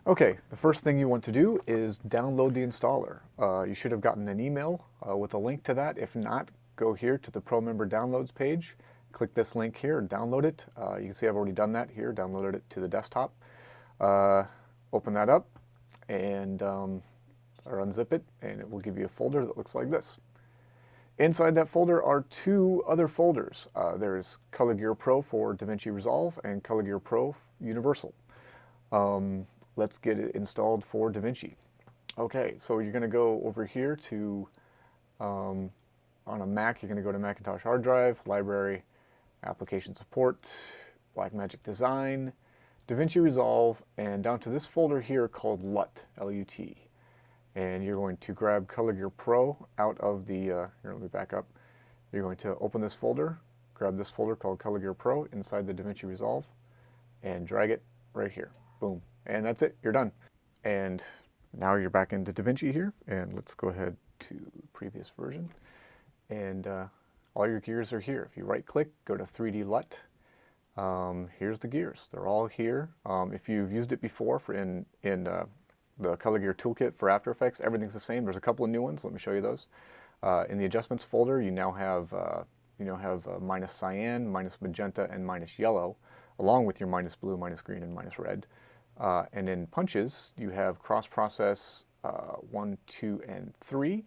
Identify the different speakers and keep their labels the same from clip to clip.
Speaker 1: Okay, the first thing you want to do is download the installer. You should have gotten an email with a link to that. If not, go here to the Pro Member Downloads page. Click this link here and download it. You can see I've already done that here, downloaded it to the desktop. Open that up and or unzip it, and it will give you a folder that looks like this. Inside that folder are two other folders. There's ColorGhear Pro for DaVinci Resolve and ColorGhear Pro Universal. Let's get it installed for DaVinci. Okay, so you're going to go over here to, on a Mac, you're going to go to Macintosh hard drive, library, application support, Blackmagic Design, DaVinci Resolve, and down to this folder here called LUT, L-U-T. And you're going to grab ColorGhear Pro out of the, here, let me back up. You're going to open this folder, grab this folder called ColorGhear Pro inside the DaVinci Resolve, and drag it right here. Boom. And that's it, you're done. And now you're back into DaVinci here, and let's go ahead to the previous version. And all your gears are here. If you right click, go to 3D LUT. Here's the gears, they're all here. If you've used it before in the ColorGhear toolkit for After Effects, everything's the same. There's a couple of new ones, let me show you those. In the adjustments folder, you now have minus cyan, minus magenta, and minus yellow, along with your minus blue, minus green, and minus red. And in punches, you have cross-process 1, 2, and 3.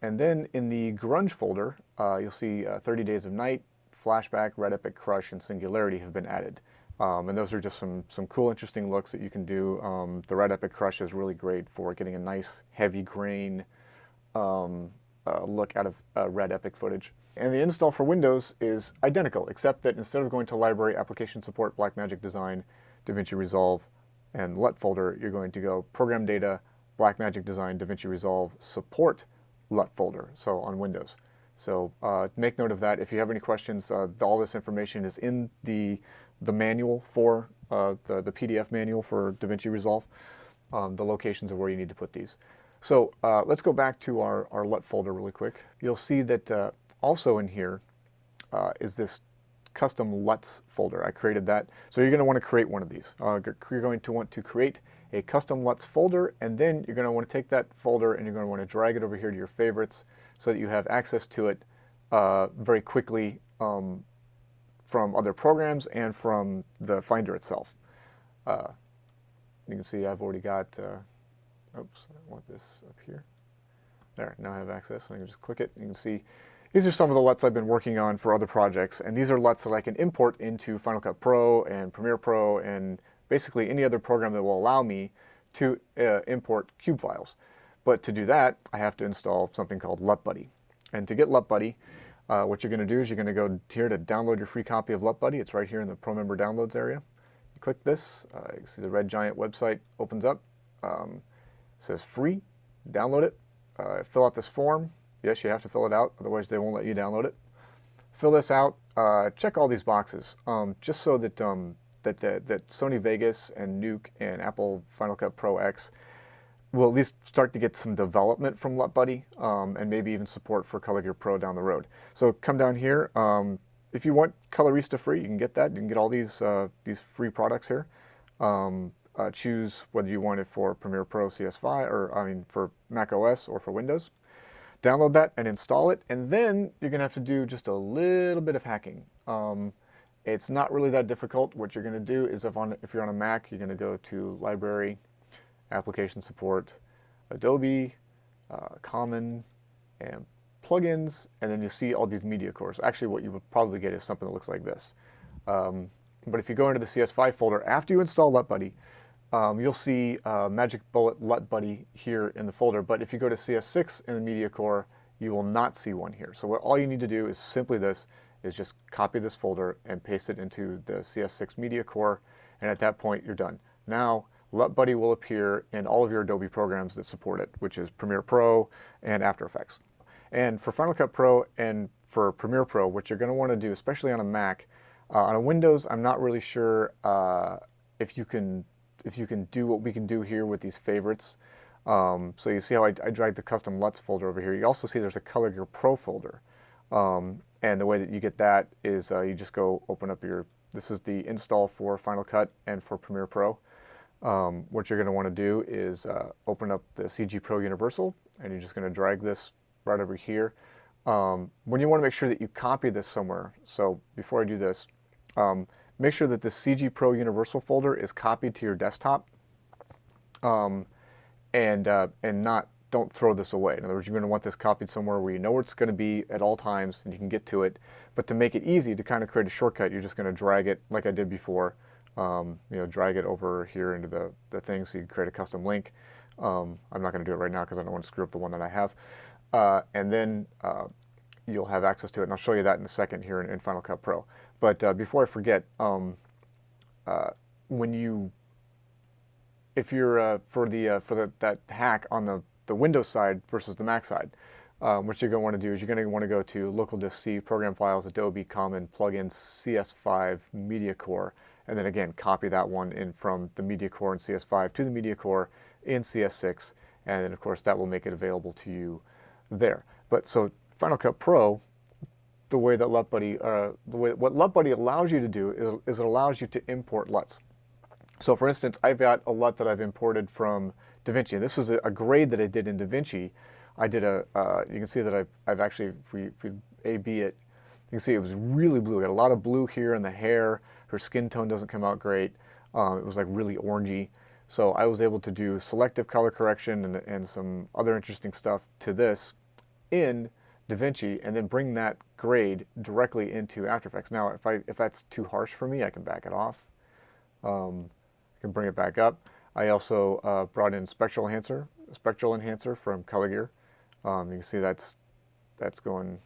Speaker 1: And then in the grunge folder, you'll see 30 Days of Night, Flashback, Red Epic Crush, and Singularity have been added. And those are just some cool, interesting looks that you can do. The Red Epic Crush is really great for getting a nice, heavy grain look out of Red Epic footage. And the install for Windows is identical, except that instead of going to Library, Application Support, Blackmagic Design, DaVinci Resolve, and LUT folder, you're going to go Program Data, Blackmagic Design, DaVinci Resolve, Support, LUT folder, so on Windows. So make note of that. If you have any questions, all this information is in the manual for, the PDF manual for DaVinci Resolve, the locations of where you need to put these. So let's go back to our LUT folder really quick. You'll see that also in here is this custom LUTs folder. I created that. So you're going to want to create one of these. You're going to want to create a custom LUTs folder, and then you're going to want to take that folder and you're going to want to drag it over here to your favorites so that you have access to it very quickly from other programs and from the Finder itself. You can see I've already got, oops, I want this up here. There, now I have access. I can just click it. You can see these are some of the LUTs I've been working on for other projects, and these are LUTs that I can import into Final Cut Pro and Premiere Pro and basically any other program that will allow me to import cube files. But to do that, I have to install something called LUT Buddy. And to get LUT Buddy, what you're going to do is you're going to go here to download your free copy of LUT Buddy. It's right here in the Pro Member Downloads area. You click this, you can see the red giant website opens up. It says free, download it, fill out this form. Yes, you have to fill it out, otherwise they won't let you download it. Fill this out, check all these boxes, just so that, that Sony Vegas and Nuke and Apple Final Cut Pro X will at least start to get some development from LUT Buddy, and maybe even support for ColorGhear Pro down the road. So come down here. If you want Colorista free, you can get that. You can get all these free products here. Choose whether you want it for Premiere Pro CS5, or I mean for Mac OS or for Windows. Download that and install it, and then you're going to have to do just a little bit of hacking. It's not really that difficult. What you're going to do is if you're on a Mac, you're going to go to Library, Application Support, Adobe, Common, and Plugins, and then you see all these media cores. Actually, what you would probably get is something that looks like this. But if you go into the CS5 folder, after you install LUT Buddy, you'll see Magic Bullet LUT Buddy here in the folder, but if you go to CS6 in the media core, you will not see one here. So all you need to do is simply this, is just copy this folder and paste it into the CS6 media core, and at that point you're done. Now LUT Buddy will appear in all of your Adobe programs that support it, which is Premiere Pro and After Effects. And for Final Cut Pro and for Premiere Pro, what you're going to want to do, especially on a Mac, on a Windows, I'm not really sure if you can do what we can do here with these favorites. So you see how I dragged the custom LUTs folder over here. You also see there's a ColorGhear Pro folder. And the way that you get that is you just go open up this is the install for Final Cut and for Premiere Pro. what you're going to want to do is open up the CG Pro Universal, and you're just going to drag this right over here. When you want to make sure that you copy this somewhere, so before I do this, make sure that the CG Pro Universal folder is copied to your desktop, and don't throw this away. In other words, you're going to want this copied somewhere where you know where it's going to be at all times and you can get to it. But to make it easy to kind of create a shortcut, you're just going to drag it like I did before. Drag it over here into the thing so you can create a custom link. I'm not going to do it right now because I don't want to screw up the one that I have. And then you'll have access to it, and I'll show you that in a second here in Final Cut Pro. But before I forget, if you're for that hack on the Windows side versus the Mac side, what you're going to want to do is you're going to want to go to Local Disk C, Program Files, Adobe, Common, Plugins, CS5, Media Core, and then again copy that one in from the Media Core in CS5 to the Media Core in CS6, and then of course that will make it available to you there. But so Final Cut Pro, the way that LUT Buddy, what LUT Buddy allows you to do is it allows you to import LUTs. So for instance, I've got a LUT that I've imported from DaVinci, and this was a grade that I did in DaVinci. I did you can see that I've actually, if we A/B it, you can see it was really blue. Got a lot of blue here in the hair. Her skin tone doesn't come out great. It was like really orangey. So I was able to do selective color correction and some other interesting stuff to this in DaVinci, and then bring that grade directly into After Effects. Now, if that's too harsh for me, I can back it off. I can bring it back up. I also brought in spectral enhancer from ColorGhear. You can see that's going.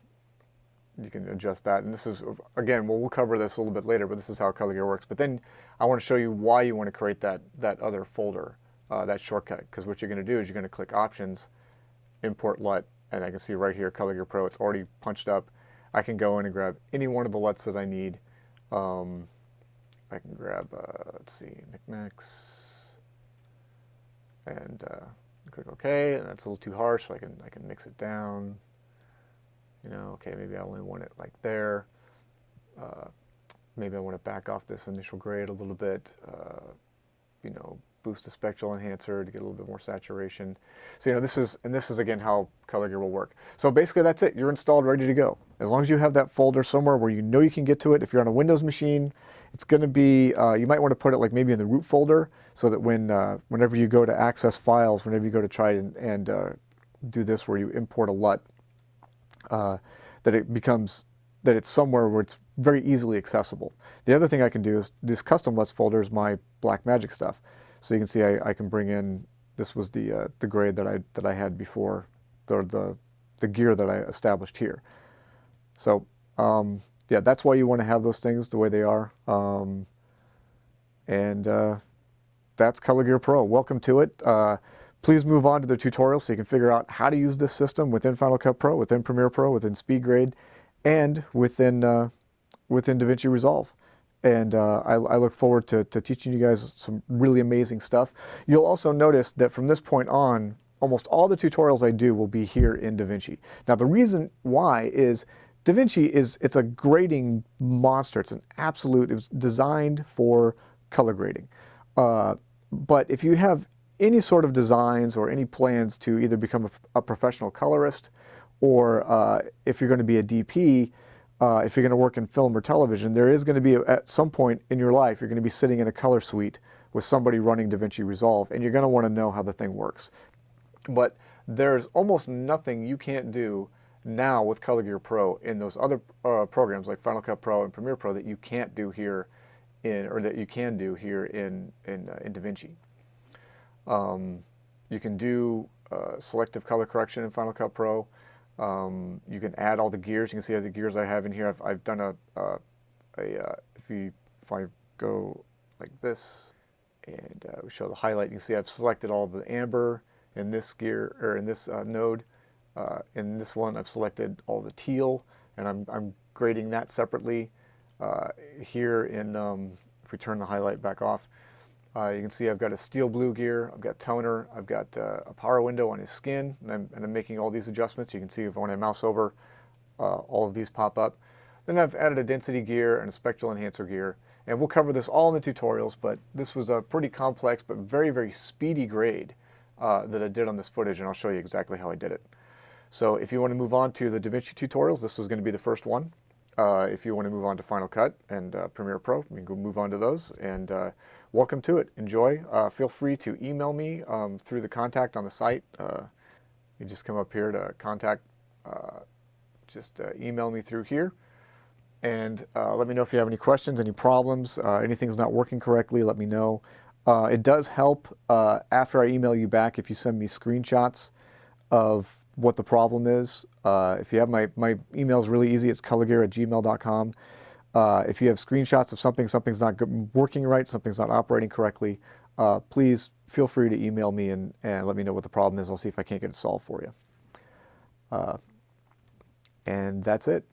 Speaker 1: You can adjust that, and this is again. We'll cover this a little bit later, but this is how ColorGhear works. But then I want to show you why you want to create that other folder, that shortcut. Because what you're going to do is you're going to click Options, Import LUT, and I can see right here ColorGhear Pro. It's already punched up. I can go in and grab any one of the LUTs that I need. I can grab, let's see, Micmacs, and click OK, and that's a little too harsh, so I can mix it down. Okay, maybe I only want it like there. Maybe I want to back off this initial grade a little bit. Boost the spectral enhancer to get a little bit more saturation. So this is again how ColorGhear will work. So basically that's it. You're installed, ready to go. As long as you have that folder somewhere where you know you can get to it. If you're on a Windows machine, it's going to be, you might want to put it like maybe in the root folder, so that whenever you go to access files, whenever you go to try and do this where you import a LUT, that it's somewhere where it's very easily accessible. The other thing I can do is this custom LUTs folder is my Blackmagic stuff. So you can see I can bring in, this was the grade that I had before, the gear that I established here. So yeah, that's why you want to have those things the way they are. That's ColorGhear Pro. Welcome to it. Please move on to the tutorial so you can figure out how to use this system within Final Cut Pro, within Premiere Pro, within SpeedGrade, and within DaVinci Resolve. And I look forward to teaching you guys some really amazing stuff. You'll also notice that from this point on, almost all the tutorials I do will be here in DaVinci. Now the reason why is DaVinci it's a grading monster. It's an absolute, it was designed for color grading. But if you have any sort of designs or any plans to either become a professional colorist, or if you're going to be a DP, if you're going to work in film or television, there is going to be, at some point in your life, you're going to be sitting in a color suite with somebody running DaVinci Resolve, and you're going to want to know how the thing works. But there's almost nothing you can't do now with ColorGhear Pro in those other programs like Final Cut Pro and Premiere Pro that you can't do here that you can do here in DaVinci. You can do selective color correction in Final Cut Pro. You can add all the gears. You can see the gears I have in here. I've done if I go like this and we show the highlight, you can see I've selected all the amber in this gear, or in this node. In this one, I've selected all the teal, and I'm grading that separately. Here if we turn the highlight back off, you can see I've got a steel blue gear, I've got toner, I've got a power window on his skin, and I'm making all these adjustments. You can see when I mouse over, all of these pop up. Then I've added a density gear and a spectral enhancer gear, And we'll cover this all in the tutorials, but this was a pretty complex but very, very speedy grade that I did on this footage, and I'll show you exactly how I did it. So if you want to move on to the DaVinci tutorials, this is going to be the first one. If you want to move on to Final Cut and Premiere Pro, you can go move on to those, and welcome to it. Enjoy. Feel free to email me through the contact on the site. You just come up here to contact, email me through here, and let me know if you have any questions, any problems, anything's not working correctly, let me know. It does help after I email you back if you send me screenshots of what the problem is. If you have my email is really easy, it's colorgear@gmail.com. If you have screenshots of something's not working right, something's not operating correctly, please feel free to email me and let me know what the problem is. I'll see if I can't get it solved for you. And that's it.